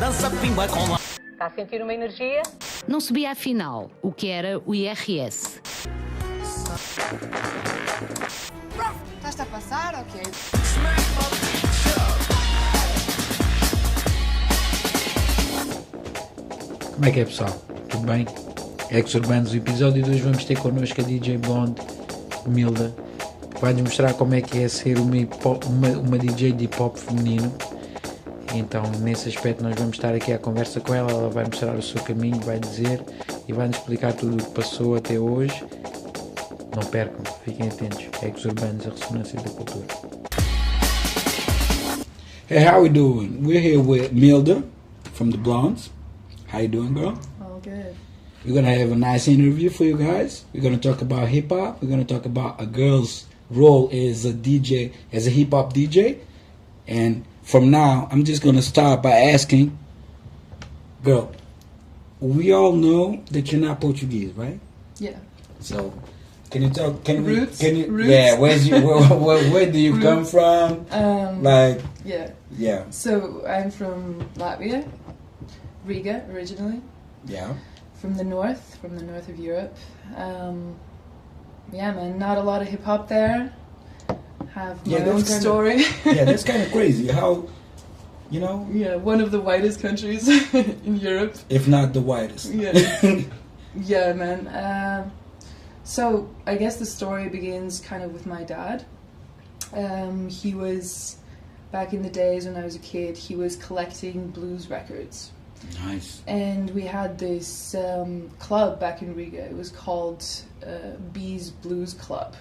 dança pimba com lá. Está a sentir uma energia? Não sabia afinal o que era o IRS. Estás-te a passar ou quê? Como é que é, pessoal? Tudo bem? Urbanos, o episódio 2 vamos ter connosco a DJ Blonde, Milda, que vai-nos mostrar como é que é ser uma DJ de hip-hop feminino. Então, nesse aspecto, nós vamos estar aqui à conversa com ela. Ela vai mostrar o seu caminho, vai dizer e vai-nos explicar tudo o que passou até hoje. Não percam, fiquem atentos. Urbanos, a ressonância da cultura. Hey, how we doing? We're here with Milda from the Blondes. How you doing, girl? All good. We're going to have a nice interview for you guys. We're going to talk about hip-hop. We're going to talk about a girl's role as a DJ, as a hip-hop DJ. And from now, I'm just going to start by asking, girl, we all know that you're not Portuguese, right? Yeah. So, can you talk? Roots? Yeah, where do you come from? Yeah. So I'm from Latvia, Rīga originally. Yeah. From the north of Europe. Yeah, man, not a lot of hip hop there. Have my own story. Yeah, that's kind of crazy. How, you know? Yeah, one of the whitest countries in Europe. If not the whitest. Yeah. Yeah, man. So I guess the story begins kind of with my dad. He was, back in the days when I was a kid, he was collecting blues records. Nice. And we had this club back in Riga. It was called B's Blues Club.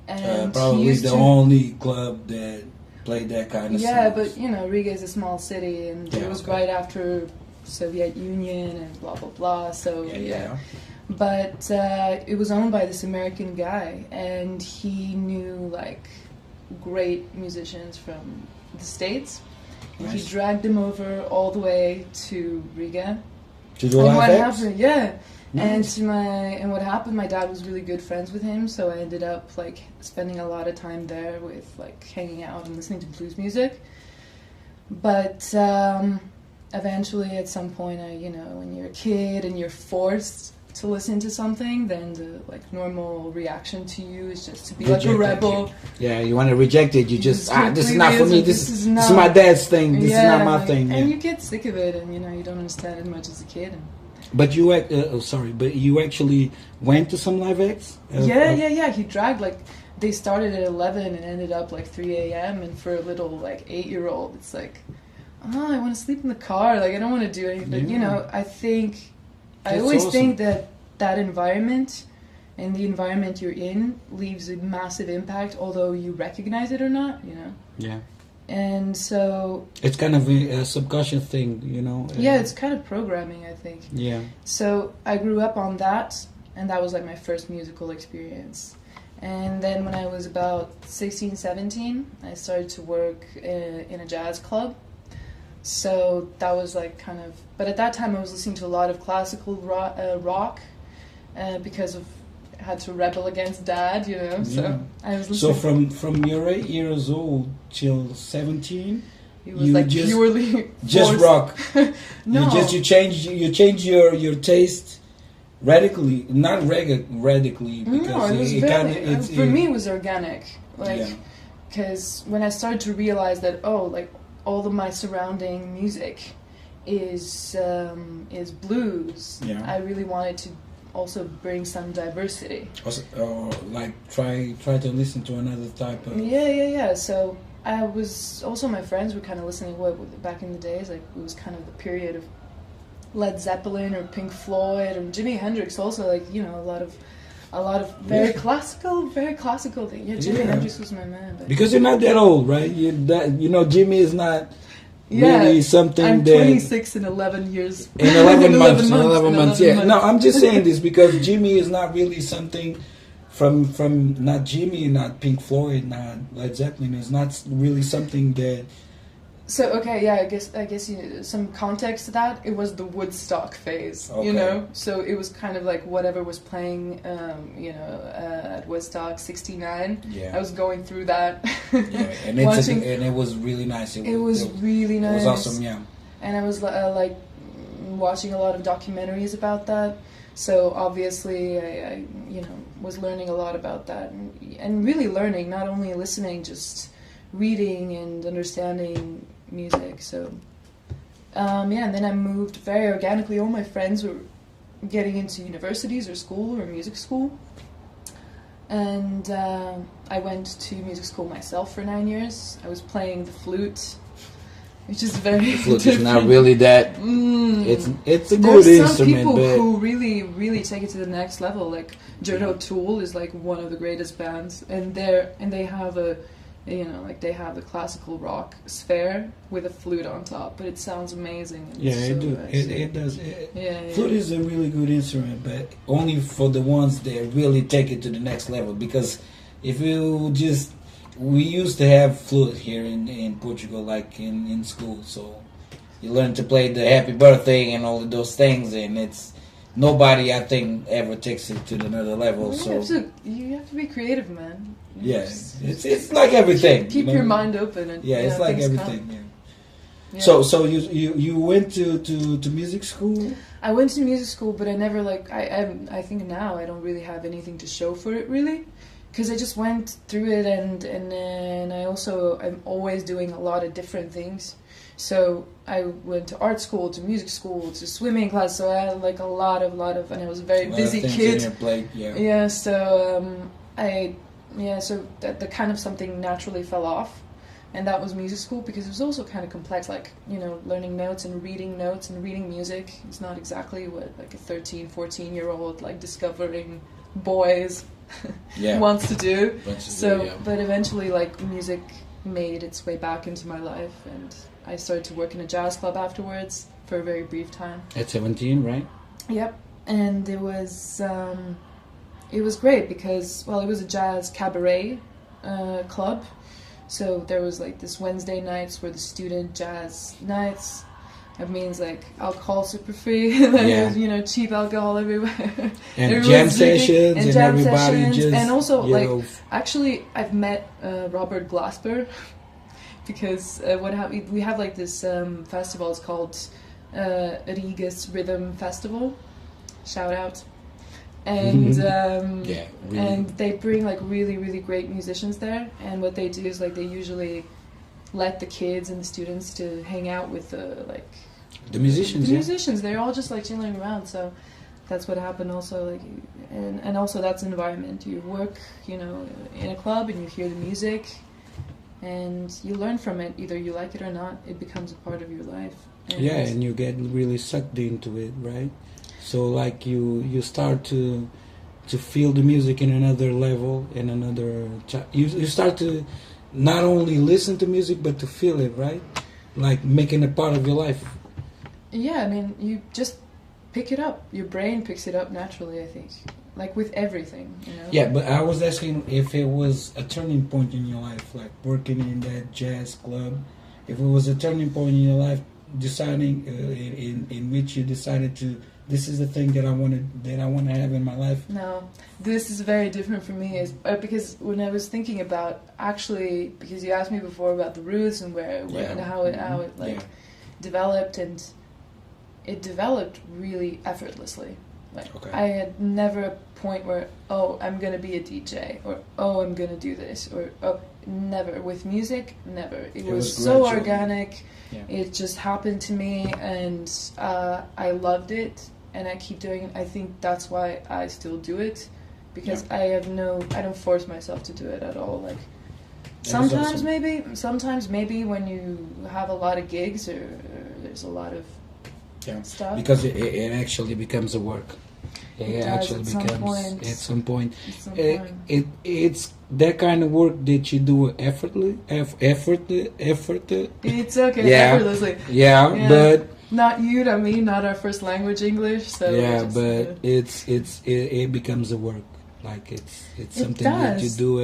And probably the only club that played that kind of yeah, songs. but you know, Riga is a small city, and it was right after Soviet Union and blah blah blah. So yeah. But it was owned by this American guy, and he knew like great musicians from the States. And he dragged them over all the way to Riga. To do what happened? Yeah. Nice. And what happened? My dad was really good friends with him, so I ended up like spending a lot of time there with like hanging out and listening to blues music. But eventually, at some point, when you're a kid and you're forced to listen to something, then the like normal reaction to you is just to be like a rebel. Yeah, you want to reject it. You just this is not for me. This is not my dad's thing. This is not my thing. And you get sick of it, and you don't understand it much as a kid. But you actually went to some live acts? Yeah. He dragged they started at 11 and ended up like 3 a.m. And for a little like 8-year-old, it's like, oh, I want to sleep in the car. Like I don't want to do anything. Yeah. But I always think that environment and the environment you're in leaves a massive impact, although you recognize it or not. Yeah. And so it's kind of a subconscious thing, Yeah, it's kind of programming, I think. Yeah. So I grew up on that, and that was like my first musical experience. And then when I was about 16, 17, I started to work in a jazz club. So that was like kind of... But at that time I was listening to a lot of classical rock because of... I had to rebel against dad, so I was listening. So from your 8 years old till 17, it was like purely just rock. No, you change your taste radically, not radically, because no, for me it was organic, because when I started to realize that all of my surrounding music is blues, I really wanted to also bring some diversity. Also, try to listen to another type of... Yeah. So I was... Also my friends were kind of listening back in the days, like it was kind of the period of Led Zeppelin or Pink Floyd or Jimi Hendrix also, like, a lot of very classical thing. Yeah, Jimi Hendrix was my man. Because you're not that old, right? Jimmy is not... really something I'm that... 26 in 11 years. In 11 months, yeah. No, I'm just saying this because Jimmy is not really something from not Jimmy, not Pink Floyd, not Led Zeppelin. It's not really something that... So, okay, yeah, I guess some context to that, it was the Woodstock phase, So it was kind of like whatever was playing, at Woodstock 69. Yeah. I was going through that. Yeah, and it was really nice. It was really nice. It was awesome, yeah. and I was like watching a lot of documentaries about that. So obviously, I was learning a lot about that, and really learning, not only listening, just reading and understanding music. So and then I moved very organically. All my friends were getting into universities or school or music school, and I went to music school myself for 9 years. I was playing the flute, which is very flute is not really that. It's a good There's instrument, some people but who really take it to the next level. Like Jero Tool is like one of the greatest bands, and they have they have the classical rock sphere with a flute on top, but it sounds amazing. And it does. Flute is a really good instrument, but only for the ones that really take it to the next level. Because if you just we used to have flute here in Portugal, like in school. So you learn to play the happy birthday and all of those things, and it's nobody, I think, ever takes it to another level. You have to be creative, man. It's like everything. Keep your mind open. And, it's like everything. Yeah. So you went to music school? I went to music school, but I never I think now I don't really have anything to show for it, really. Because I just went through it, and I'm always doing a lot of different things. So I went to art school, to music school, to swimming class. So I had like a lot of, and I was a very busy kid. So that kind of something naturally fell off, and that was music school, because it was also kind of complex, like learning notes and reading music. It's not exactly what like a 13, 14-year-old like discovering boys wants to do. But eventually, like, music made its way back into my life, and I started to work in a jazz club afterwards for a very brief time. At 17, right? Yep, and it was great because, well, it was a jazz cabaret club. So there was like this Wednesday nights were the student jazz nights. That means like alcohol super free, cheap alcohol everywhere. And jam sessions, and everybody just... And also, actually, I've met Robert Glasper, because we have like this festival, it's called Rīga's Rhythm Festival. Shout out. And and they bring like really, really great musicians there, and what they do is like they usually let the kids and the students to hang out with the musicians. They're all just like chilling around. So that's what happened also, like, and also that's an environment. You work, in a club, and you hear the music, and you learn from it. Either you like it or not, it becomes a part of your life. And you get really sucked into it, right? So like you start to feel the music in another level, in another you start to not only listen to music but to feel it, right? Like making it part of your life. Yeah, I mean, you just pick it up. Your brain picks it up naturally, I think. Like with everything, Yeah, but I was asking if it was a turning point in your life, like working in that jazz club. If it was a turning point in your life, deciding in which you decided to, this is the thing that I want to have in my life. No, this is very different for me, because when I was thinking about, actually, because you asked me before about the roots and where and how it developed, and it developed really effortlessly. I had never a point where, I'm going to be a DJ, or I'm going to do this, or never. With music, never. It was so organic. Yeah. It just happened to me, and I loved it, and I keep doing it. I think that's why I still do it, because I don't force myself to do it at all. Like, sometimes maybe when you have a lot of gigs, or there's a lot of stuff. Because it actually becomes a work. It actually becomes at some point. It's that kind of work that you do effortlessly. It's okay, effortlessly. Yeah, but not you, not me, not our first language, English. So it becomes a work. Like it's something that you do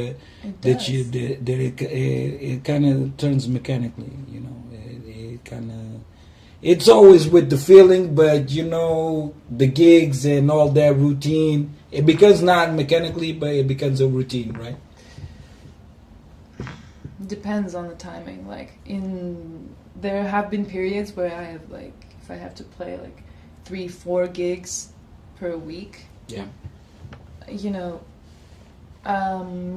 it kind of turns mechanically. It kind of. It's always with the feeling, but the gigs and all that routine, it becomes not mechanically, but it becomes a routine, right? Depends on the timing. Like there have been periods where I have like, if I have to play like 3-4 gigs per week, Yeah. you know,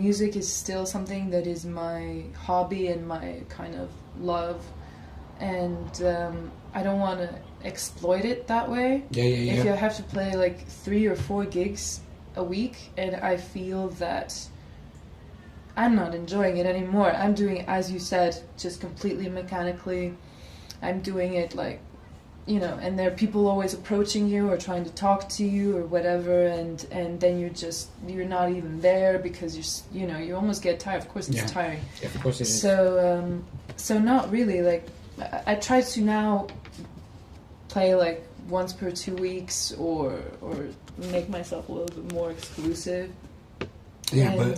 music is still something that is my hobby and my kind of love, and I don't want to exploit it that way. If you have to play like 3 or 4 gigs a week and I feel that I'm not enjoying it anymore, I'm doing it, as you said, just completely mechanically. I'm doing it like, you know, and there are people always approaching you or trying to talk to you or whatever, and then you're not even there because you almost get tired. Of course it's tiring. Yeah, of course it is. So not really, like I try to now play like once per 2 weeks or make myself a little bit more exclusive. Yeah, and, but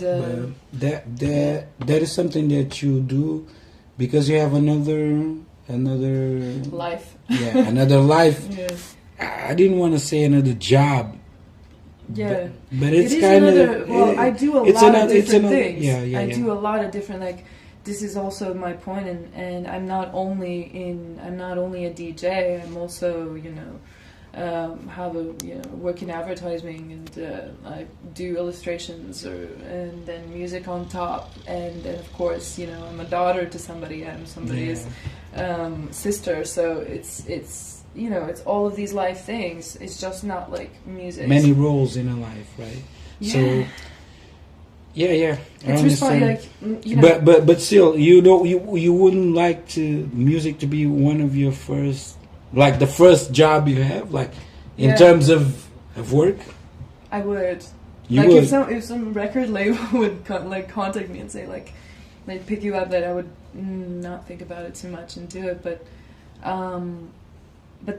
that is something that you do because you have another life. Yeah, another life. Yeah. I didn't want to say another job. Yeah, but it's kind of. Well, I do a lot of different things. Yeah, I do a lot of different, like. This is also my point, and I'm not only a DJ. I'm also, have a work in advertising, and I do illustrations and then music on top, and then of course I'm a daughter to somebody. I'm somebody's sister. So it's all of these life things. It's just not like music. Many roles in a life, right? Yeah. So. Yeah, I it's understand. Like, but still, you wouldn't like music to be one of your first, like the first job you have, like in terms of work. I would. You would. If some record label would contact me and say like they'd pick you up, that I would not think about it too much and do it. But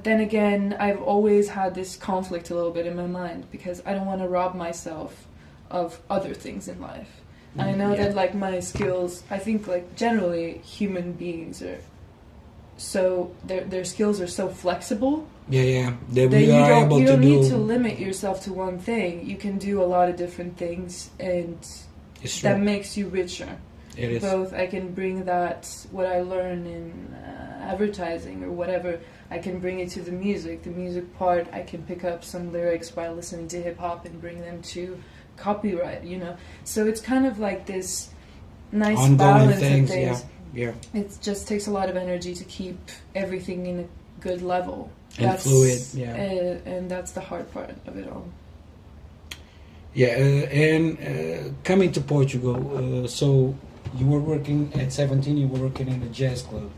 then again, I've always had this conflict a little bit in my mind because I don't want to rob myself of other things in life. And I know that like my skills, I think like generally human beings are so their skills are so flexible. That you don't need to limit yourself to one thing. You can do a lot of different things, and that makes you richer. It is. Both I can bring that what I learn in advertising or whatever, I can bring it to the music. The music part, I can pick up some lyrics by listening to hip hop and bring them to copyright, so it's kind of like this nice ongoing balance things, of things. Yeah. It just takes a lot of energy to keep everything in a good level And fluid, and that's the hard part of it all. And coming to Portugal, so you were working at 17, you were working in a jazz club.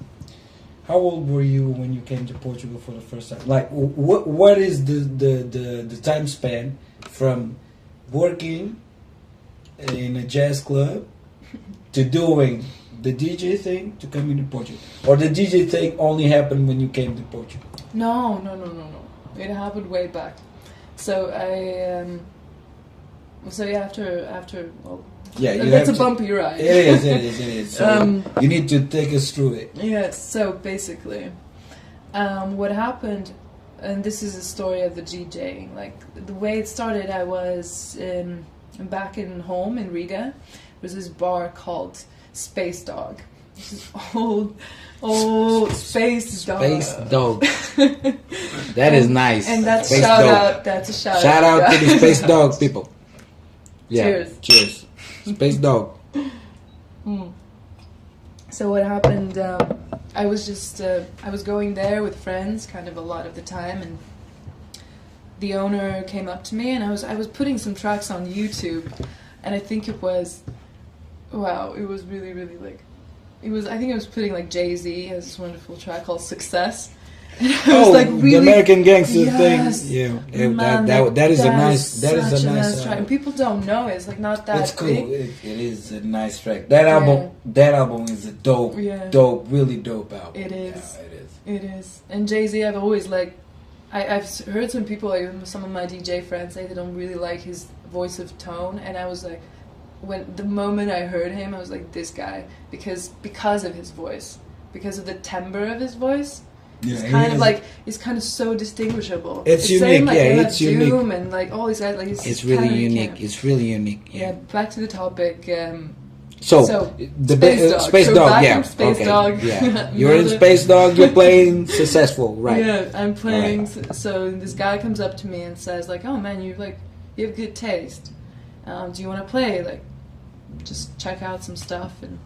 How old were you when you came to Portugal for the first time? Like, what is the time span from working in a jazz club to doing the DJ thing to coming to Portugal? Or the DJ thing only happened when you came to Portugal? No. It happened way back. So after that's a bumpy ride. It is. So you need to take us through it. Yeah, so basically, what happened, and this is a story of the DJing. Like the way it started, I was back in home in Riga. There was this bar called Space Dog. This is old Space Dog. Space Dog. That is nice. And that's Space shout Dog. out. That's a shout out. Shout out to the Space Dog people. Yeah. Cheers. Space Dog. So what happened, I was just, I was going there with friends kind of a lot of the time, and the owner came up to me, and I was putting some tracks on YouTube, and I think it was really, really like, I think I was putting like Jay-Z has this wonderful track called Success. And I was like, really, the American Gangster thing. Yeah, man, that is a nice track. And people don't know it. It's like not that. It's cool. big. It is a nice track. That album is a dope, really dope album. It is. Yeah, It is. And Jay-Z, I've always like, I've heard some people, like some of my DJ friends, say they don't really like his voice of tone, and I was like, the moment I heard him, I was like, this guy, because of his voice, because of the timbre of his voice. Yeah, He's kind of so distinguishable. It's unique, it's unique. Doom and like all these guys, like it's really unique. It's really unique. Yeah. Back to the topic. So Space So Dog, back yeah, in Space okay, Dog. yeah. You're in Space Dog. You're playing successful, right? Yeah, I'm playing. Right. So this guy comes up to me and says, like, "Oh man, you have good taste. Do you want to play? Like, just check out some stuff and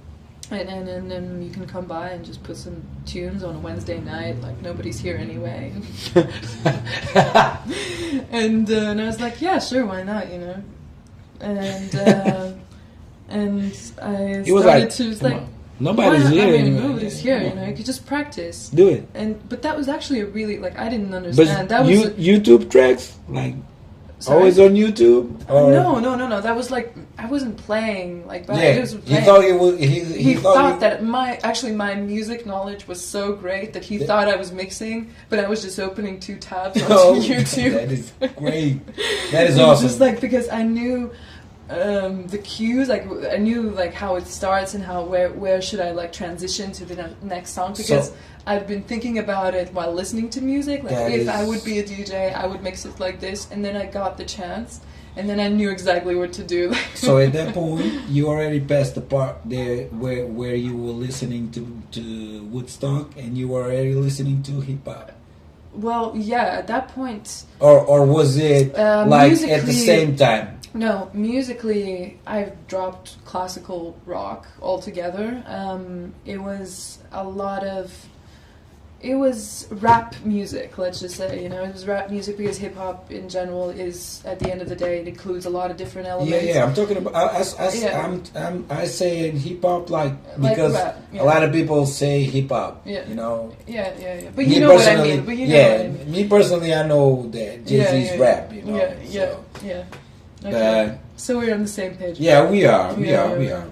then you can come by and just put some tunes on a Wednesday night. Like nobody's here anyway." and I was like, "Yeah, sure, why not? You know." And I started to just like. Nobody's Why not? here. I mean, anyway. nobody's here. You know, you could just practice. Do it. But that was actually a really I didn't But understand. That was YouTube tracks, like sorry? always on YouTube. Or? No. That was like I wasn't playing like back. Yeah, He was he playing. thought it was. He thought that my music knowledge was so great that he thought I was mixing, but I was just opening 2 tabs onto YouTube. That is great. That is It was awesome. just like because I knew the cues, like I knew like how it starts and how where should I like transition to the next song because I've been thinking about it while listening to music. Like if I would be a DJ, I would mix it like this, and then I got the chance, and then I knew exactly what to do. So at that point, you already passed the part there where you were listening to Woodstock, and you were already listening to hip hop. Well, yeah, at that point. Or was it like at the same time? No, musically, I've dropped classical rock altogether. It was a lot of... It was rap music, let's just say, you know. It was rap music because hip-hop in general is, at the end of the day, it includes a lot of different elements. Yeah, I'm talking about... I say hip-hop because rap, yeah. a lot of people say hip-hop, yeah. you know. Yeah. But you know what I mean. Me personally, I know that Jay-Z's rap, you know. Yeah. Okay. So we're on the same page. Yeah, we are.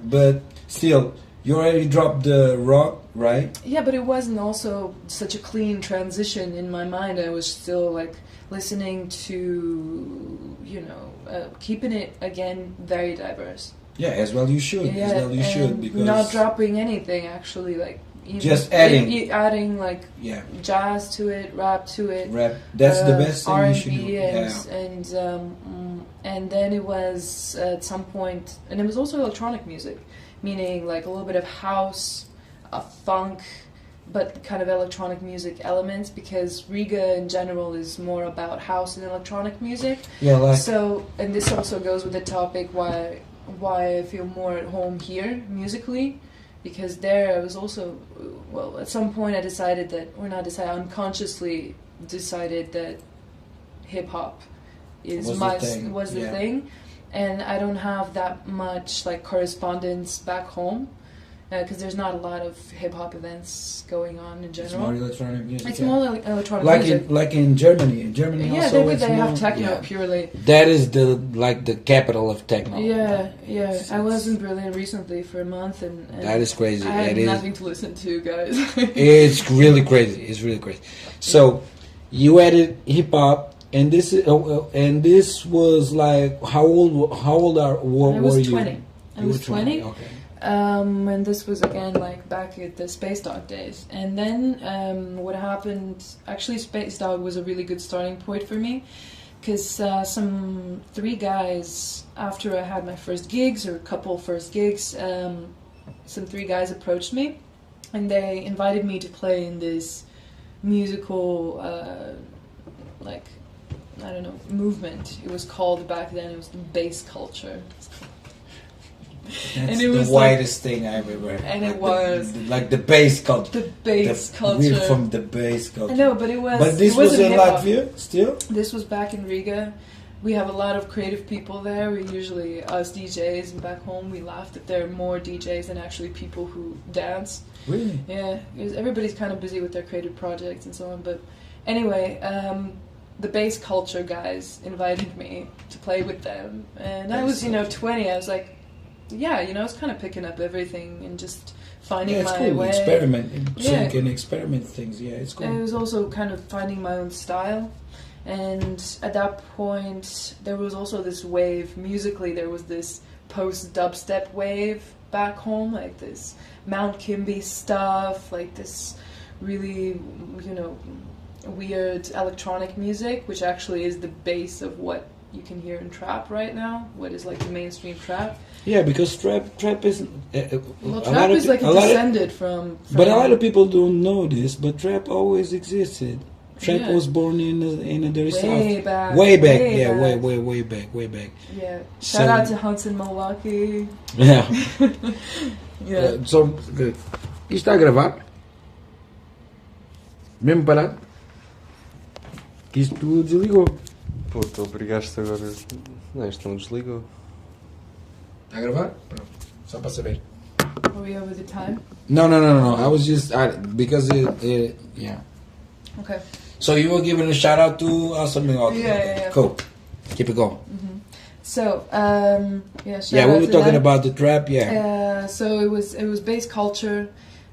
But still, you already dropped the rock, right? Yeah, but it wasn't also such a clean transition in my mind. I was still like listening to, you know, keeping it again very diverse. Yeah, as well you should. Yeah, as well you should because not dropping anything actually, like even just adding like jazz to it, rap to it. Rap. That's the best thing R&B you should do. And then it was at some point, and it was also electronic music, meaning like a little bit of house, funk, but kind of electronic music elements because Riga in general is more about house and electronic music. Yeah, like so, and this also goes with the topic why I feel more at home here musically, because there I was also, well, at some point I decided that, or not decided, unconsciously decided that hip hop was the thing, and I don't have that much like correspondence back home because there's not a lot of hip hop events going on in general. It's more electronic music. It's more electronic music. Like in Germany. In Germany, yeah, also they have techno purely. That is the capital of techno. Yeah. I was in Berlin recently for a month, and that is crazy. I had nothing to listen to, guys. It's really crazy. It's really crazy. So you added hip hop. And this was like how old were you? 20. I was 20. Okay. And this was again like back at the Space Dog days. And then what happened? Actually, Space Dog was a really good starting point for me because some 3 guys after I had my first gigs or a couple first gigs, some 3 guys approached me, and they invited me to play in this musical I don't know, movement. It was called back then. It was the bass culture. That's and it was the widest thing I've ever heard. And it was like the bass culture. The bass culture. We're from the bass culture. I know, but it was. But this was in Latvia still. This was back in Riga. We have a lot of creative people there. We usually us DJs, and back home we laugh that there are more DJs than actually people who dance. Really? Yeah, because everybody's kind of busy with their creative projects and so on. But anyway. The bass culture guys invited me to play with them, and I was, 20. I was like, I was kind of picking up everything and just finding my cool. way. Experiment, so you can experiment things. Yeah, it's cool. And it was also kind of finding my own style, and at that point, there was also this wave musically. There was this post dubstep wave back home, like this Mount Kimby stuff, like this really, weird electronic music, which actually is the base of what you can hear in trap right now, what is like the mainstream trap. Yeah, because trap is Well, trap is like descended from. But a lot of people don't know this. But trap always existed. Trap was born in the South. Way back. Way back. Yeah. Shout out to Hunts in Milwaukee. Yeah. Yeah. Isto está a gravar? Mesmo parado? Que isto tu desligou. Pô, tu obrigaste agora. Não, isto não desligou. Está a gravar? Pronto. Só para saber. Are we over the time? No. I was just because yeah. Okay. So you were giving a shout out to something else. Yeah. Cool. Keep it going. Mm-hmm. So, yeah. Yeah, we were talking about the trap. Yeah. So it was bass culture,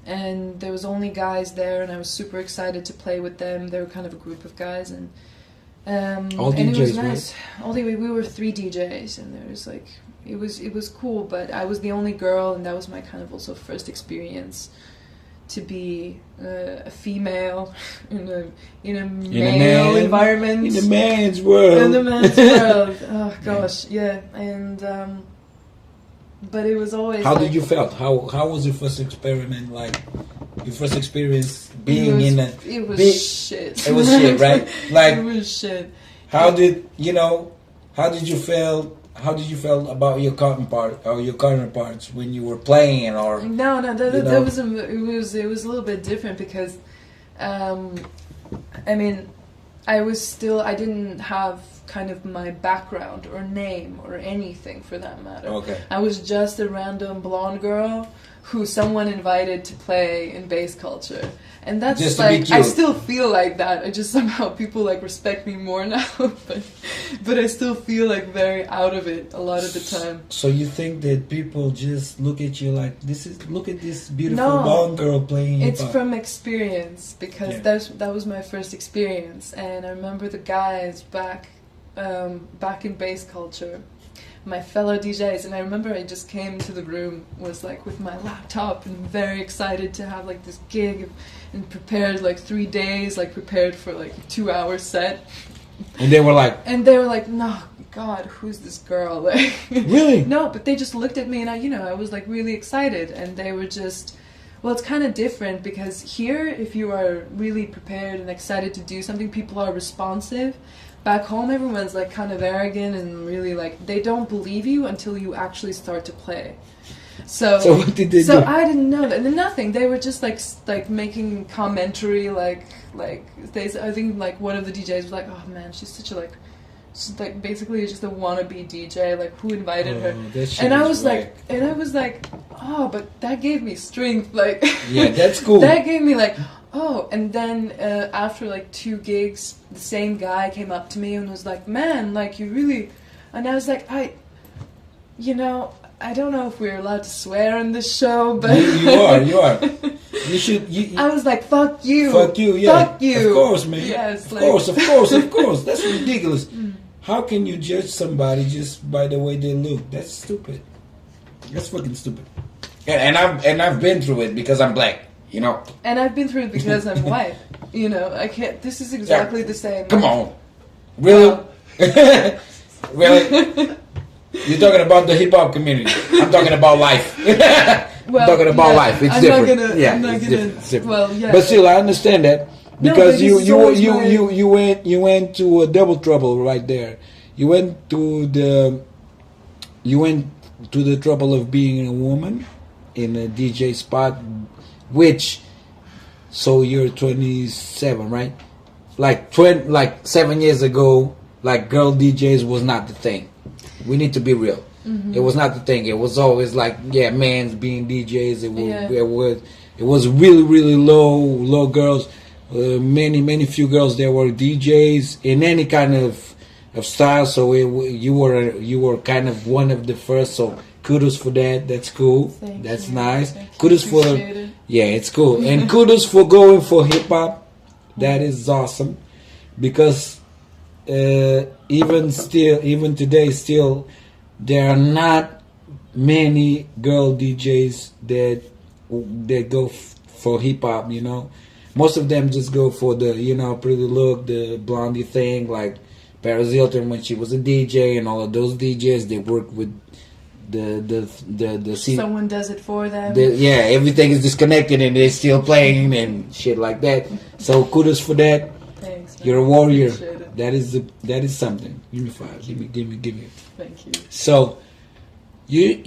and there was only guys there, and I was super excited to play with them. They were kind of a group of guys, and all and DJs, it was nice. right? Only we were 3 DJs, and there was like it was cool, but I was the only girl, and that was my kind of also first experience to be a female in a male environment, in the man's world. In the man's world. Oh gosh, yeah. And but it was always. How like, did you felt? How was your first experiment like? Your first experience being in a. It was shit. It was shit, right? Like it was shit. How did you feel? How did you feel about your counterparts when you were playing, or no, that was it was a little bit different because, I mean, I didn't have kind of my background or name or anything for that matter. Okay. I was just a random blonde girl who someone invited to play in bass culture. And that's just like, I still feel like that. I just somehow people like respect me more now, but I still feel like very out of it a lot of the time. So you think that people just look at you like look at this beautiful blonde girl playing hip-hop? It's from experience because that was my first experience, and I remember the guys back in bass culture, my fellow DJs, and I remember I just came to the room, was like with my laptop and very excited to have like this gig and prepared like 3 days, like prepared for like a 2-hour set. And they were like, no, God, who's this girl? Like, really? No, but they just looked at me and I was like really excited, and they were just, well, it's kind of different because here, if you are really prepared and excited to do something, people are responsive. Back home, everyone's like kind of arrogant and really like they don't believe you until you actually start to play. So what did they do? So I didn't know that. And nothing. They were just like making commentary like they. I think like one of the DJs was like, "Oh man, she's such a like." She's like basically just a wannabe DJ. Like who invited her? And I was like, oh, but that gave me strength. Like yeah, that's cool. That gave me like. Oh, and then after like 2 gigs, the same guy came up to me and was like, "Man, like you really," and I was like, I don't know if we're allowed to swear on this show, but you are. You should. I was like, "Fuck you, yeah, fuck you." Of course, man. Yes, of course. That's ridiculous. How can you judge somebody just by the way they look? That's stupid. That's fucking stupid. And I've been through it because I'm black. You know. And I've been through it because I'm white. You know, I can't. This is exactly the same. Come on, really, really. You're talking about the hip hop community. I'm talking about life. I'm talking about life. It's different. I'm not gonna. It's different. Well, yeah. But still, I understand that because you went to a double trouble right there. You went to the trouble of being a woman in a DJ spot. Which, so you're 27, right? Like 7 years ago, like girl DJs was not the thing. We need to be real. Mm-hmm. It was not the thing. It was always like, men's being DJs. It was really, really low girls. Many few girls that were DJs in any kind of style. So you were kind of one of the first. So kudos for that. That's cool. That's nice. Kudos for it's cool. And kudos for going for hip hop. That is awesome. Because even today, there are not many girl DJs that go for hip hop. You know, most of them just go for the pretty look, the blondie thing, like Paris Hilton when she was a DJ, and all of those DJs, they work with the someone does it for them. Everything is disconnected and they're still playing and shit like that. So kudos for that. Thanks, man. You're a warrior. Appreciate it. That is something. Give me 5. Give me. Thank you. So you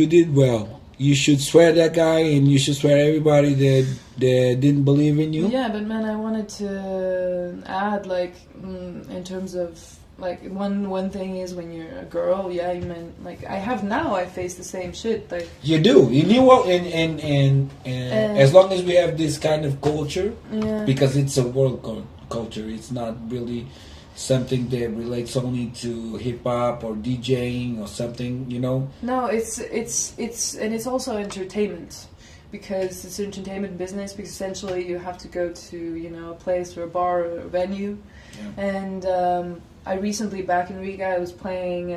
did well. You should swear that guy, and you should swear everybody that didn't believe in you. Yeah, but man, I wanted to add, like, in terms of, like, one thing is when you're a girl, yeah, you meant, like, I face the same shit, like. You do. You knew what, and as long as we have this kind of culture, because it's a world culture, it's not really something that relates only to hip hop or DJing or something, you know. No, it's and it's also entertainment, because it's entertainment business. Because essentially you have to go to, you know, a place or a bar or a venue, and I recently, back in Riga, I was playing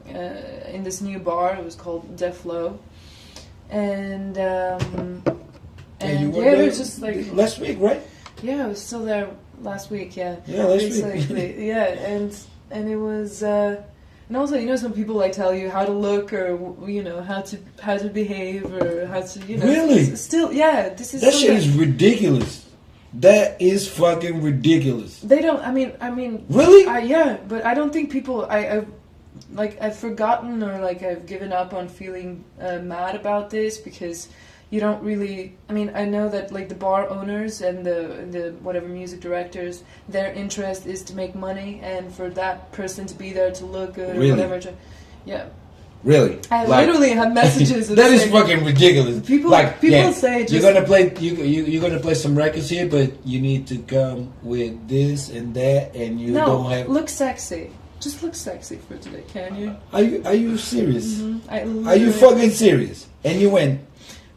in this new bar. It was called Def Low, and you were it there was just like last week, right? Yeah, I was still there last week. Yeah, last week. Yeah, and it was, and also, you know, some people like tell you how to look, or, you know, how to behave, or how to, you know. Really? Still, yeah. This is that shit is ridiculous. That is fucking ridiculous. They don't. I mean. Really? Yeah, but I don't think people. I've forgotten, or like I've given up on feeling mad about this, because you don't really. I mean, I know that, like, the bar owners and the whatever music directors, their interest is to make money, and for that person to be there to look good, or whatever. Yeah. Really? I literally have messages. That is fucking ridiculous. People say just, you're gonna play some records here, but you need to come with this and that, and you don't have. Look sexy. Just look sexy for today, can you? Are you serious? Mm-hmm. Are you fucking serious? And you went.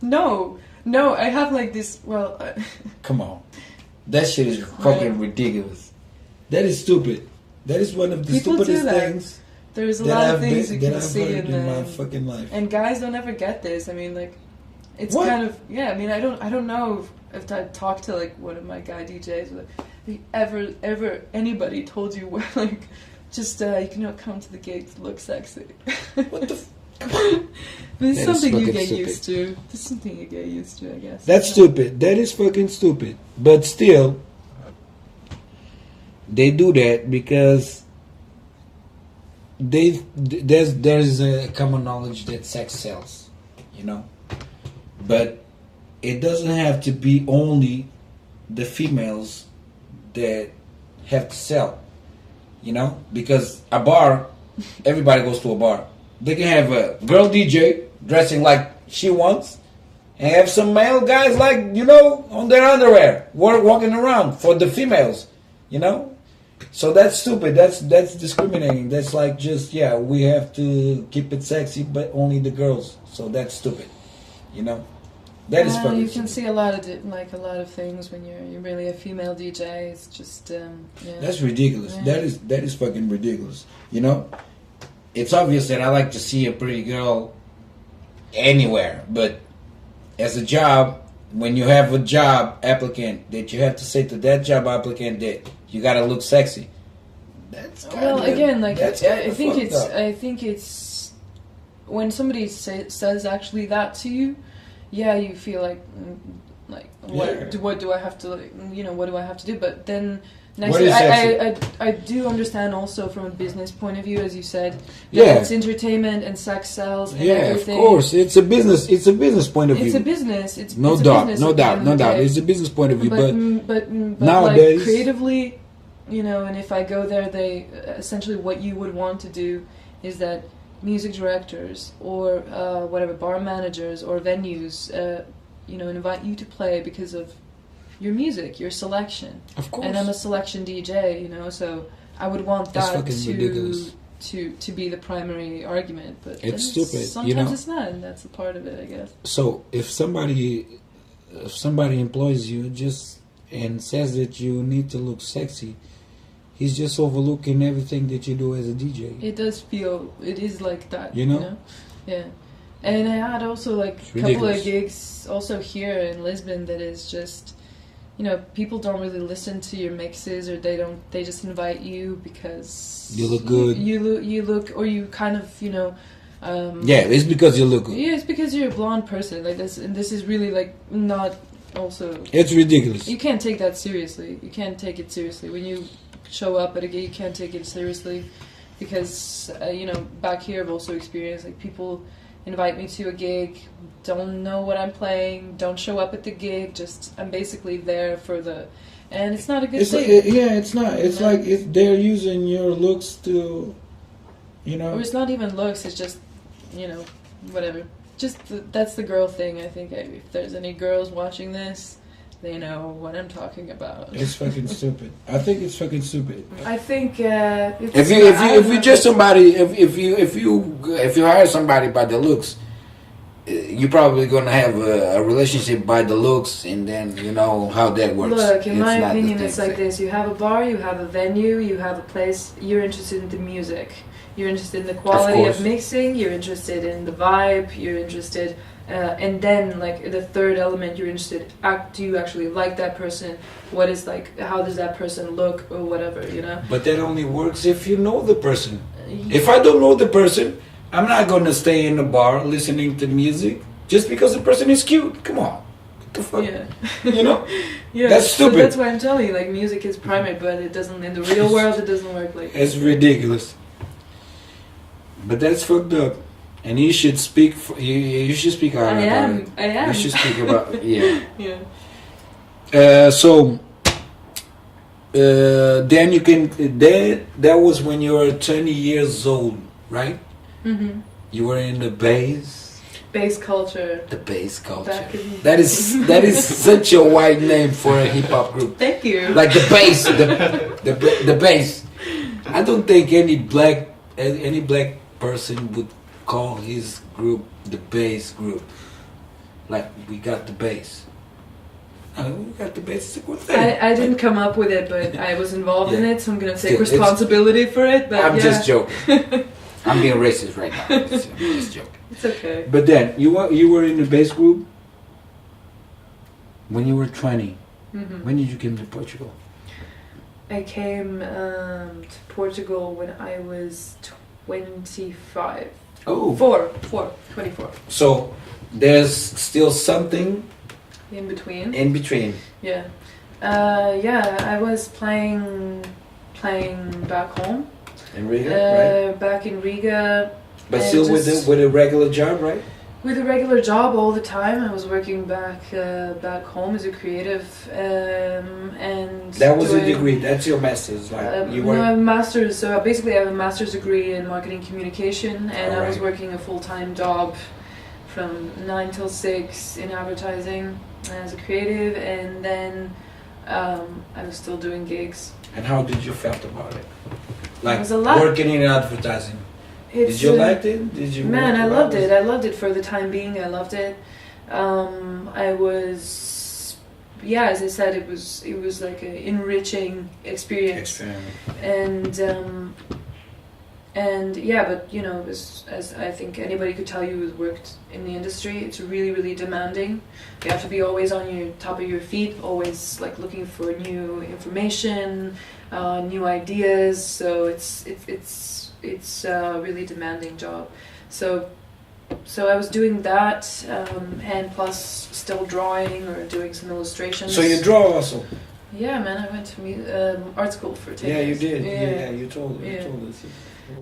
No, I have like this. Well, come on, that shit is fucking ridiculous. That is stupid. That is one of the stupidest things. There's a lot of things you can see in my fucking life. And guys don't ever get this. I mean, like, it's what? kind of, I mean, I don't know if I talked to, like, one of my guy DJs, like, ever anybody told you, like, just you cannot come to the gig to look sexy. What the? It's something you get used to. It's something you get used to, I guess. That's stupid. That is fucking stupid. But still, they do that because there's a common knowledge that sex sells, you know. But it doesn't have to be only the females that have to sell, you know, because a bar, everybody goes to a bar. They can have a girl DJ dressing like she wants, and have some male guys, like, you know, on their underwear, walking around for the females, you know. So that's stupid. That's discriminating. That's like, just, we have to keep it sexy, but only the girls. So that's stupid, you know. That is fucking. You can see a lot of things when you're really a female DJ. It's just That's ridiculous. Yeah. That is fucking ridiculous. You know, it's obvious that I like to see a pretty girl anywhere, but as a job, when you have a job applicant that you have to say to that job applicant that you gotta look sexy. That's again, like, I think up. it's when somebody says actually that to you, you feel like what do I have to, like, you know, what do I have to do? But then next, I do understand also from a business point of view, as you said, that it's entertainment and sex sells. And everything. Of course, it's a business. It's a business point of view. It's a business. It's no it's doubt, business no doubt. It's a business point of view, but nowadays, like, creatively, you know, and if I go there, they essentially, what you would want to do is that music directors or whatever, bar managers or venues, you know, invite you to play because of your music, your selection. Of course. And I'm a selection DJ, you know, so I would want that to be the primary argument. But it's stupid. Sometimes, you know? It's not, and that's a part of it, I guess. So if somebody employs you and says that you need to look sexy, he's just overlooking everything that you do as a DJ. It is like that, you know? Yeah. And I had also, like, a couple of gigs also here in Lisbon that is just, you know, people don't really listen to your mixes, or they just invite you because You look good. You look, or you kind of, you know. Yeah, it's because you look good. Yeah, it's because you're a blonde person. Like this, and this is really like not also. It's ridiculous. You can't take that seriously. You can't take it seriously when you show up at a gig. You can't take it seriously because you know, back here I've also experienced like people invite me to a gig, don't know what I'm playing, don't show up at the gig. Just I'm basically there for the, and it's not a good thing. It's not. It's like they're using your looks to, you know. Or it's not even looks. It's just, you know, whatever. Just that's the girl thing. I think if there's any girls watching this, they know what I'm talking about. It's fucking stupid. I think it's fucking stupid. I think if you just somebody if you hire somebody by the looks, you're probably gonna have a relationship by the looks, and then you know how that works. Look, in my not the opinion, thing. it's like this: you have a bar, you have a venue, you have a place. You're interested in the music. You're interested in the quality of mixing. You're interested in the vibe. You're interested. And then, like, the third element, you're interested, do you actually like that person? What is, like, how does that person look, or whatever, you know? But that only works if you know the person. If I don't know the person, I'm not going to stay in the bar listening to music just because the person is cute. Come on. What the fuck? Yeah. You know? Yeah, that's stupid. So that's why I'm telling you, like, music is primary, but it doesn't, in the real world, it doesn't work like that. It's ridiculous. But that's fucked up. And you should speak. You should speak out about it. I am. You should speak about. Yeah. Yeah. Then you can. That was when you were 20 years old, right? Mm-hmm. You were in the bass. Bass culture. The bass culture. That is such a wide name for a hip hop group. Thank you. Like the bass, the bass. I don't think any black person would call his group the bass group. Like, we got the bass. We got the bass. It's a good thing. I didn't come up with it, but I was involved in it, so I'm gonna take responsibility for it. But I'm just joking. I'm being racist right now. I'm just joking. It's okay. But then you were in the bass group when you were 20. Mm-hmm. When did you come to Portugal? I came to Portugal when I was 25. Oh. 24. So there's still something in between. Yeah. I was playing back home. In Riga, right? Back in Riga. But still with a regular job, right? With a regular job all the time. I was working back home as a creative, and that was a degree. That's your master's, like you were. No, I have a master's. So basically, I have a master's degree in marketing communication, and I was working a full-time job from 9 till 6 in advertising as a creative, and then I was still doing gigs. And how did you felt about it? Like, it was a lot. Working in advertising. Did you like it? Did you? Man, I loved it. I loved it for the time being. I loved it. I was, as I said, it was like an enriching experience. And but you know, it was, as I think anybody could tell you who's worked in the industry, it's really, really demanding. You have to be always on your top of your feet, always like looking for new information, new ideas. So it's a really demanding job. So I was doing that, and plus still drawing or doing some illustrations. So you draw also? Yeah, man, I went to art school for 10 years. Yeah, you did. Yeah, you told us.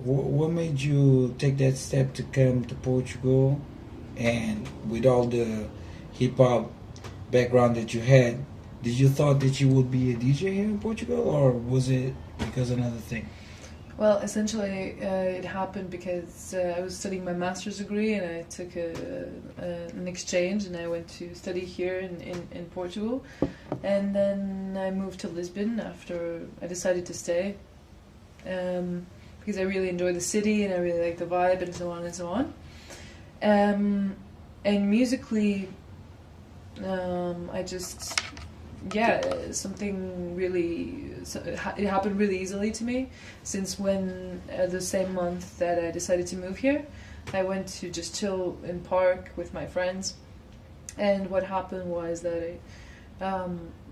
What made you take that step to come to Portugal, and with all the hip hop background that you had, did you thought that you would be a DJ here in Portugal, or was it because another thing? Well, essentially, it happened because I was studying my master's degree, and I took an exchange, and I went to study here in Portugal. And then I moved to Lisbon after I decided to stay, because I really enjoy the city, and I really like the vibe, and so on and so on. And musically, I just... something really... it happened really easily to me, since when the same month that I decided to move here, I went to just chill in park with my friends, and what happened was that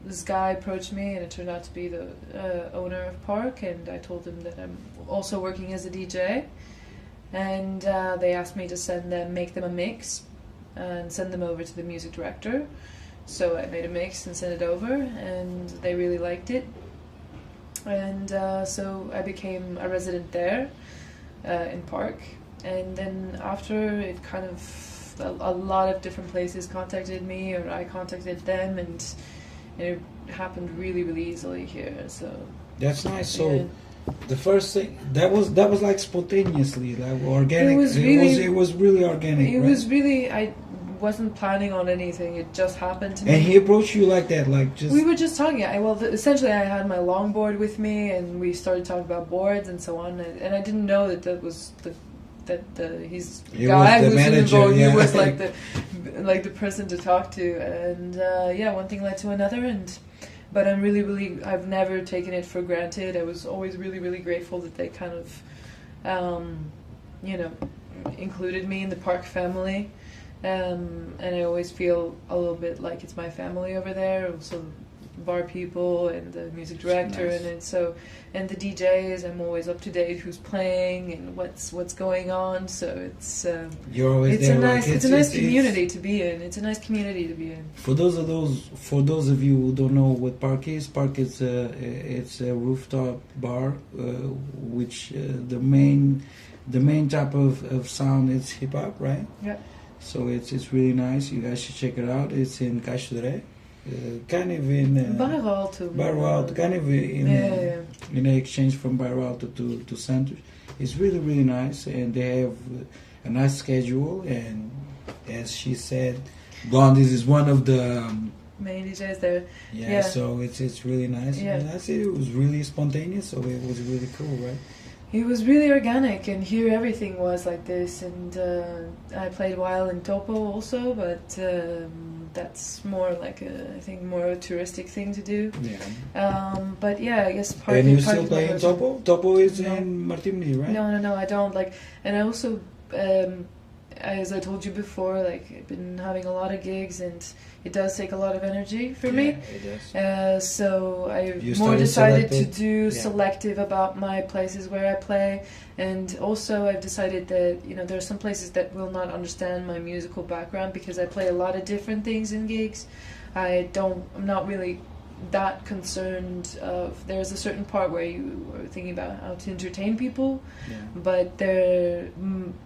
this guy approached me, and it turned out to be the owner of Park, and I told him that I'm also working as a DJ, and they asked me to make them a mix and send them over to the music director. So I made a mix and sent it over, and they really liked it, and so I became a resident there in Park. And then after, it kind of a lot of different places contacted me, or I contacted them, and it happened really, really easily here. So that's nice. So the first thing that was like spontaneously, like organic. It was really organic. It was really, I wasn't planning on anything. It just happened to me. And he approached you like that, like just. We were just talking. Essentially, I had my longboard with me, and we started talking about boards and so on. And I didn't know that was the guy who was involved. Yeah. He was like the person to talk to, and one thing led to another. But I'm really, I've never taken it for granted. I was always really, really grateful that they kind of, included me in the Park family, and I always feel a little bit like it's my family over there. Also, bar people and the music director, nice. and the DJs. I'm always up to date who's playing and what's going on. So it's you're always it's there. It's a nice community to be in. It's a nice community to be in. For those of you who don't know what Park is it's a rooftop bar, which the main type of sound is hip hop, right? Yeah. So it's really nice. You guys should check it out. It's in Caixo, kind of in Bairro Alto, kind of in exchange from Bairro Alto to Santos. It's really, really nice, and they have a nice schedule. And as she said, Blondies is one of the main DJs there. Yeah, so it's really nice. Yeah. And I said it was really spontaneous, so it was really cool, right? It was really organic, and here everything was like this. And I played a while in Topo also, but that's more like I think more a touristic thing to do. Yeah. But yeah, I guess part. And you still play in Topo? Topo is in Martimni, right? No, I don't like. And I also, as I told you before, like I've been having a lot of gigs, and it does take a lot of energy for me. It does. So I more decided to do selective about my places where I play, and also I've decided that there are some places that will not understand my musical background because I play a lot of different things in gigs. I'm not really that concerned of. There's a certain part where you are thinking about how to entertain people, but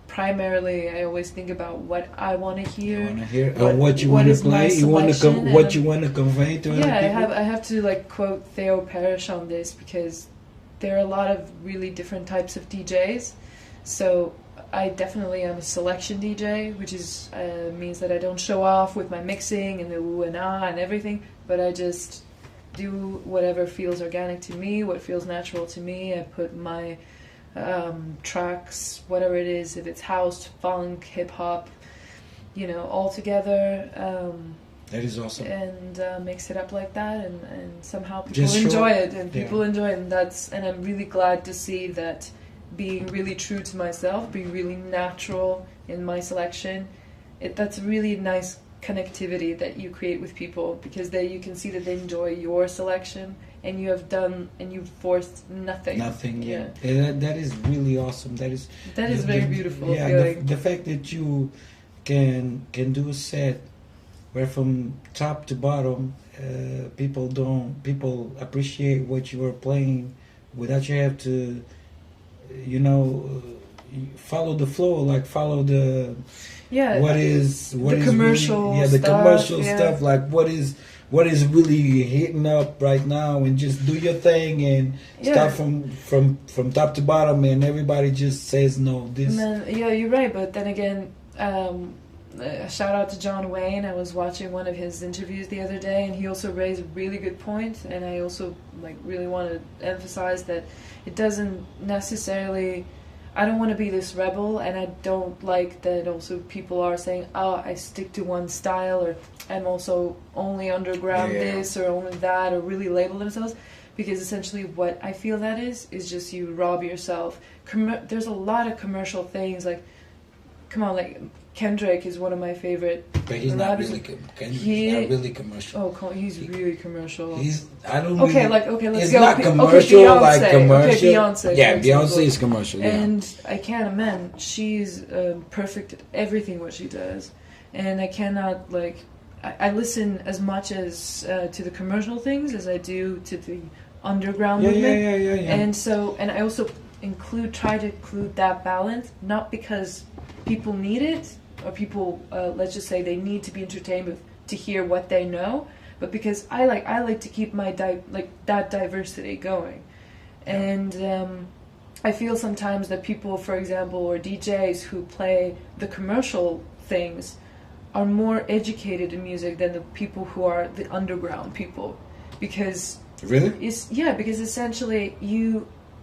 primarily I always think about what I want to hear, what you want to play, what you want to convey to other people. I have to like quote Theo Parrish on this, because there are a lot of really different types of DJs. So I definitely am a selection DJ, which is means that I don't show off with my mixing and the ooh and ah and everything, but I just do whatever feels organic to me, what feels natural to me. I put my tracks, whatever it is, if it's house, funk, hip hop, all together. That is awesome. And mix it up like that, and somehow people enjoy it, and and I'm really glad to see that being really true to myself, being really natural in my selection, that's a really nice connectivity that you create with people, because you can see that they enjoy your selection, and you've forced nothing. Yeah. That is really awesome. That is very beautiful. Yeah, the fact that you can do a set where from top to bottom people appreciate what you are playing without you have to follow the flow, like follow the commercial stuff, like what is really hitting up right now, and just do your thing and start from top to bottom, and everybody just says no. You're right, but then again, a shout out to John Wayne. I was watching one of his interviews the other day, and he also raised a really good point, and I also really want to emphasize that it doesn't necessarily. I don't want to be this rebel, and I don't like that also people are saying, I stick to one style, or I'm also only underground this or only that, or really label themselves, because essentially what I feel that is just you rob yourself. There's a lot of commercial things, like, come on, like, Kendrick is one of my favorite. But he's not really commercial. Oh, he's really commercial. I don't. Okay, really, let's it's go. not commercial, Beyonce. like commercial. Okay, Beyonce. Yeah, Beyonce is commercial. Yeah. And I can't imagine. She's perfect at everything what she does, and I cannot I listen as much as to the commercial things as I do to the underground movement. Yeah. And I also try to include that balance, not because people need it or people let's just say they need to be entertained with to hear what they know, but because I like to keep my that diversity going. And I feel sometimes that people, for example, or DJs who play the commercial things are more educated in music than the people who are the underground people, because because essentially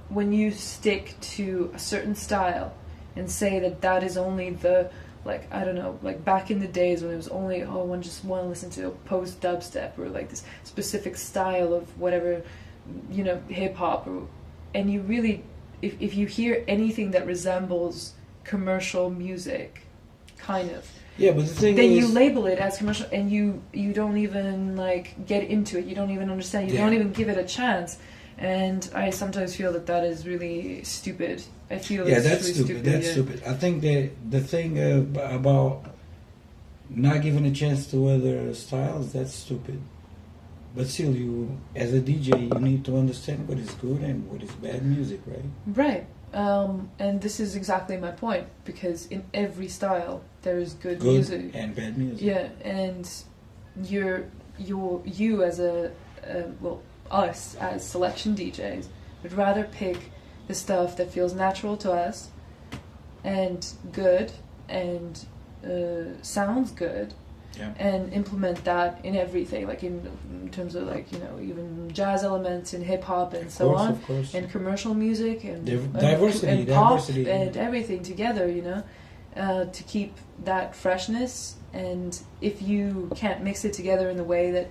when you stick to a certain style and say that is only the I don't know, back in the days when it was only one just want to listen to post dubstep or this specific style of whatever, hip hop, and you really if you hear anything that resembles commercial music, kind of. Yeah, but the thing then is, you label it as commercial, and you don't even get into it. You don't even understand. You don't even give it a chance. And I sometimes feel that is really stupid. I feel that's really stupid. That's stupid. I think that the thing about not giving a chance to other styles, that's stupid. But still, you as a DJ, you need to understand what is good and what is bad music, right? Right. And this is exactly my point, because in every style there is good music and bad music. Yeah, and you as us as selection DJs would rather pick the stuff that feels natural to us and good and sounds good. Yeah. And implement that in everything, in terms of even jazz elements in hip hop and so on, of course. And commercial music and diversity and pop and everything together, to keep that freshness. And if you can't mix it together in the way that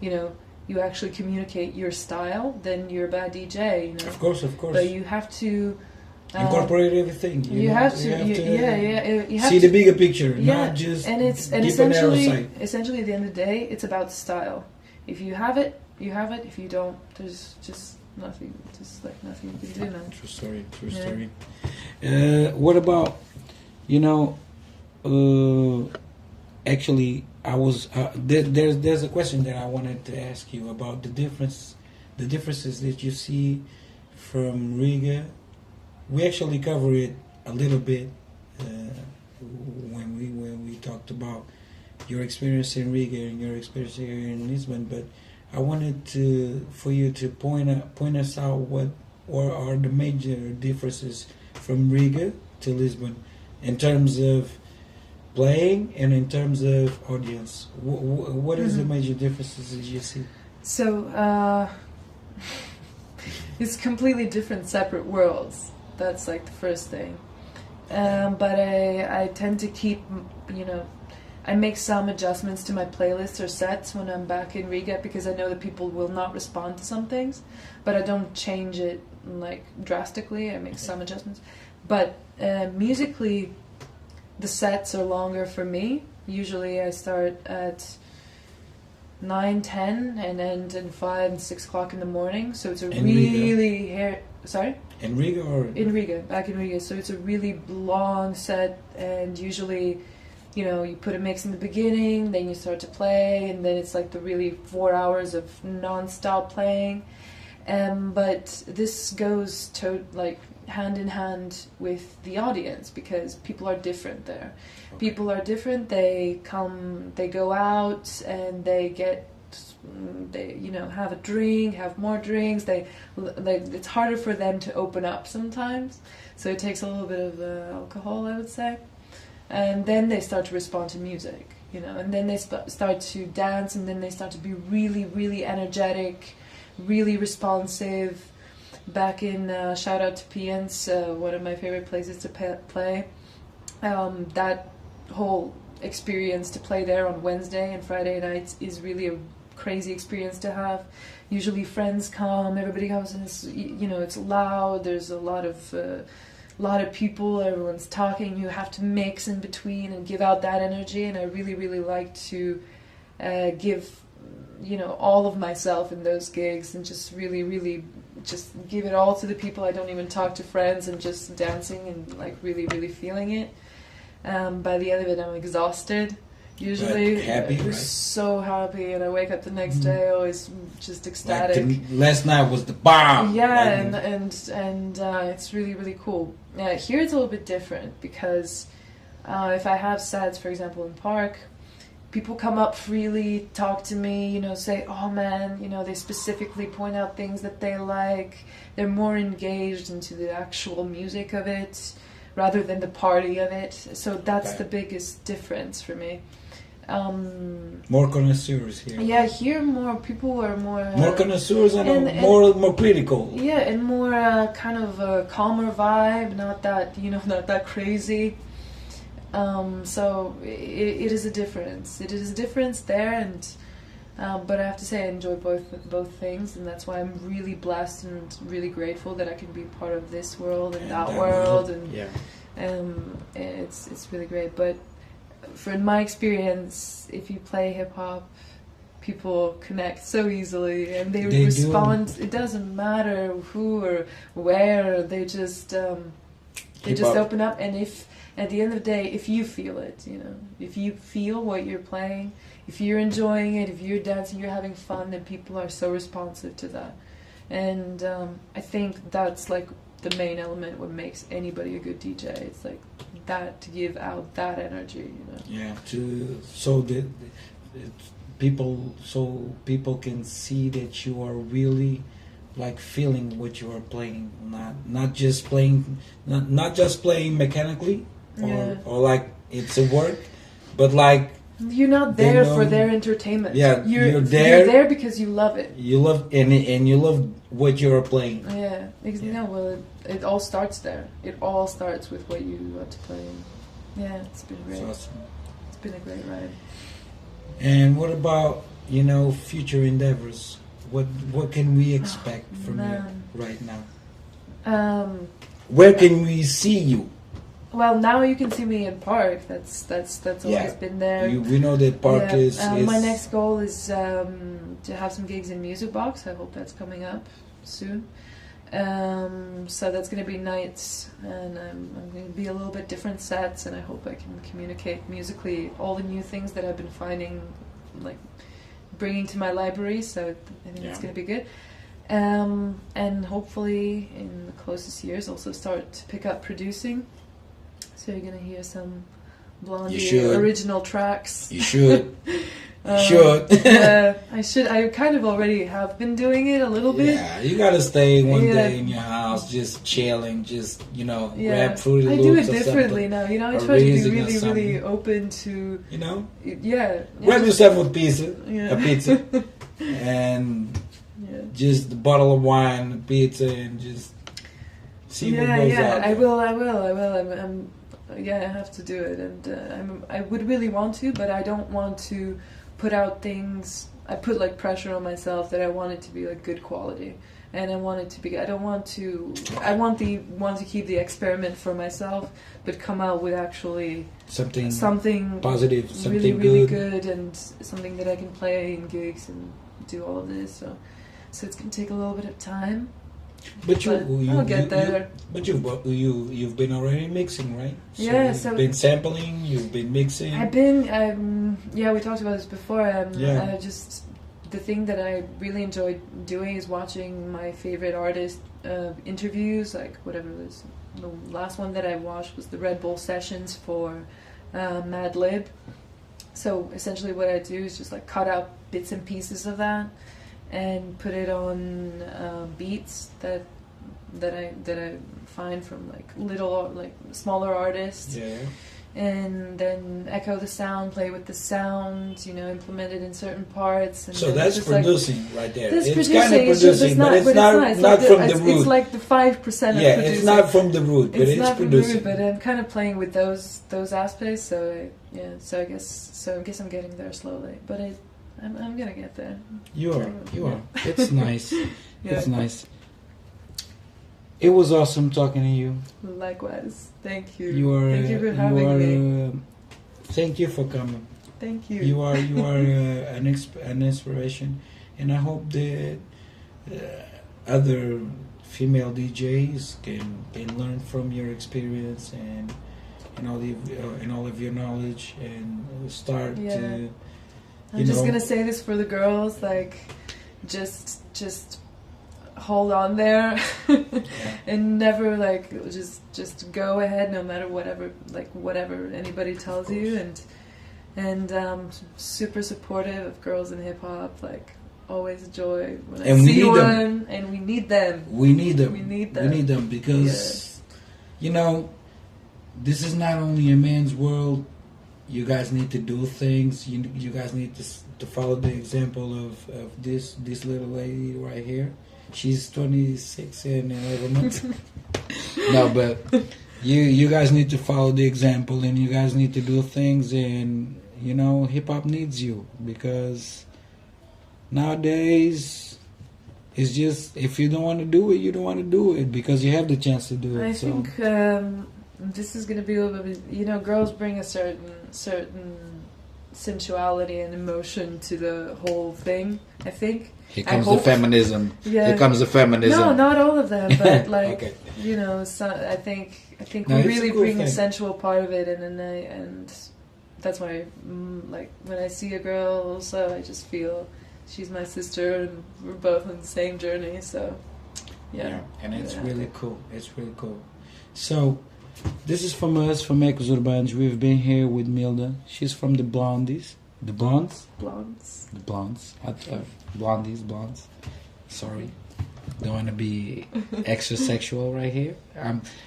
you actually communicate your style, then you're a bad DJ. Of course. But you have to incorporate everything. You have to see the bigger picture, not just essentially at the end of the day, it's about style. If you have it, you have it. If you don't, there's just nothing. Nothing you can do now. True story. What about actually, I was there's a question that I wanted to ask you about the differences that you see from Riga. We actually cover it a little bit when we talked about your experience in Riga and your experience here in Lisbon. But I wanted for you to point us out what are the major differences from Riga to Lisbon in terms of playing and in terms of audience. What is the major differences that you see? So it's completely different, separate worlds. That's the first thing. But I tend to keep, I make some adjustments to my playlists or sets when I'm back in Riga, because I know that people will not respond to some things, but I don't change it drastically. I make some adjustments. But musically, the sets are longer for me. Usually I start at 9, 10 and end at 5 and 6 o'clock in the morning. So it's a Sorry? In Riga or? In Riga, back in Riga. So it's a really long set, and usually, you put a mix in the beginning, then you start to play, and then it's the really 4 hours of non-stop playing. But this goes to hand in hand with the audience, because people are different there. Okay. People are different. They go out and they have a drink, have more drinks. It's harder for them to open up sometimes, so it takes a little bit of alcohol, I would say. And then they start to respond to music, and then they start to dance, and then they start to be really, really energetic, really responsive. Back in shout out to Kiese, one of my favorite places to play. That whole experience to play there on Wednesday and Friday nights is really a crazy experience to have. Usually friends come, everybody comes, and it's loud. There's a lot of a lot of people, everyone's talking, you have to mix in between and give out that energy, and I really, really like to give, all of myself in those gigs and just really, really just give it all to the people. I don't even talk to friends and just dancing and like really, really feeling it. By the end of it, I'm exhausted. Usually, but happy, right? So happy, and I wake up the next day always just ecstatic. Like last night was the bomb. Yeah, and it's really, really cool. Here it's a little bit different because if I have sets, for example, in Park, people come up freely, talk to me, say, oh man, they specifically point out things that they like. They're more engaged into the actual music of it rather than the party of it. So that's the biggest difference for me. More connoisseurs here. Yeah, here more people are more connoisseurs and more critical. Yeah, and more kind of a calmer vibe, not that crazy. So it is a difference. It is a difference there, and but I have to say I enjoy both things, and that's why I'm really blessed and really grateful that I can be part of this world and that world, and it's really great. But in my experience, if you play hip hop, people connect so easily and they respond. It doesn't matter who or where. They just open up, and if at the end of the day, if you feel it, if you feel what you're playing, if you're enjoying it, if you're dancing, you're having fun, then people are so responsive to that. And I think that's like the main element what makes anybody a good DJ. It's like that, to give out that energy, Yeah, so that people can see that you are really like feeling what you are playing, not just playing mechanically or like it's a work, but like you're not there for their entertainment. Yeah, you're there because you love it. You love and you love what you are playing. Yeah, well, it all starts there. It all starts with what you want to play. Yeah, it's been great. It's awesome. It's been a great ride. And what about future endeavors? What can we expect from you right now? Where can we see you? Well, now you can see me in Park. That's always been there. We know that Park is. My next goal is to have some gigs in Music Box. I hope that's coming up soon. So that's going to be nights, and I'm going to be a little bit different sets, and I hope I can communicate musically all the new things that I've been finding, like bringing to my library. So I think it's going to be good. And hopefully in the closest years also start to pick up producing. So you're going to hear some Blondie original tracks. You should. I should. I kind of already have been doing it a little bit. Yeah, you gotta stay one day in your house, just chilling, just rap Fruity Loops. I do it differently now. I try to be really, really open to. Grab yourself a pizza, and just a bottle of wine, a pizza, and just see what goes out. I will. I have to do it, and I would really want to, but I don't want to put out things. I put like pressure on myself that I want it to be like good quality, and I want it to be. I want to keep the experiment for myself, but come out with actually something positive, something really, really good, and something that I can play in gigs and do all of this. So it's gonna take a little bit of time. But I'll get there. You've been already mixing, right? So you've been sampling. You've been mixing. I've been. We talked about this before. Just the thing that I really enjoy doing is watching my favorite artist interviews. Like whatever it is. The last one that I watched was the Red Bull sessions for Mad Lib. So essentially, what I do is just like cut out bits and pieces of that and put it on beats that I find from like smaller artists, and then echo the sound, play with the sound, implement it in certain parts. And so that's producing right there. It's kind of producing, but it's not from the root. It's like the 5% of producing. It's not from the root, but it's producing. But I'm kind of playing with those aspects. So I guess I'm getting there slowly, but I'm gonna get there. You are. It's nice. It's nice. It was awesome talking to you. Likewise. Thank you. Thank you for having me. Thank you for coming. Thank you. You are an inspiration, and I hope that other female DJs can learn from your experience and all of your knowledge and start to. I'm just gonna say this for the girls, like, just hold on there, and never like just go ahead no matter whatever anybody tells you, and super supportive of girls in hip hop, like always joy when I see one, and we need them. We need them. We need them. We need them because this is not only a man's world. You guys need to do things. You guys need to follow the example of this little lady right here. She's 26 and 11 months. No, but you guys need to follow the example, and you guys need to do things. And hip hop needs you, because nowadays it's just, if you don't want to do it, you don't want to do it, because you have the chance to do it. I think this is going to be a little bit, girls bring a certain sensuality and emotion to the whole thing, I think. Here comes the feminism. Yeah. Here comes the feminism. No, not all of them, but like, Okay. I think No, we it's a really cool bring thing. a sensual part of it, and that's why, like, when I see a girl, also I just feel she's my sister, and we're both on the same journey. So, yeah. And it's really cool. It's really cool. So, this is from us, from Urbanos. We've been here with Milda. She's from the Blondies. The Blondes? Blondes. The Blondes. Blondes. Sorry. Don't want to be extra sexual right here.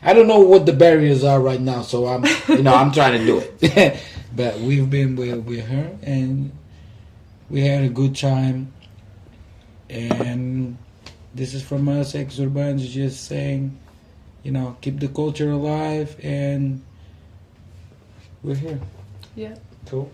I don't know what the barriers are right now, so I'm trying to do it. But we've been with her, and we had a good time. And this is from us, Urbanos, just saying, keep the culture alive, and we're here. Yeah. Cool.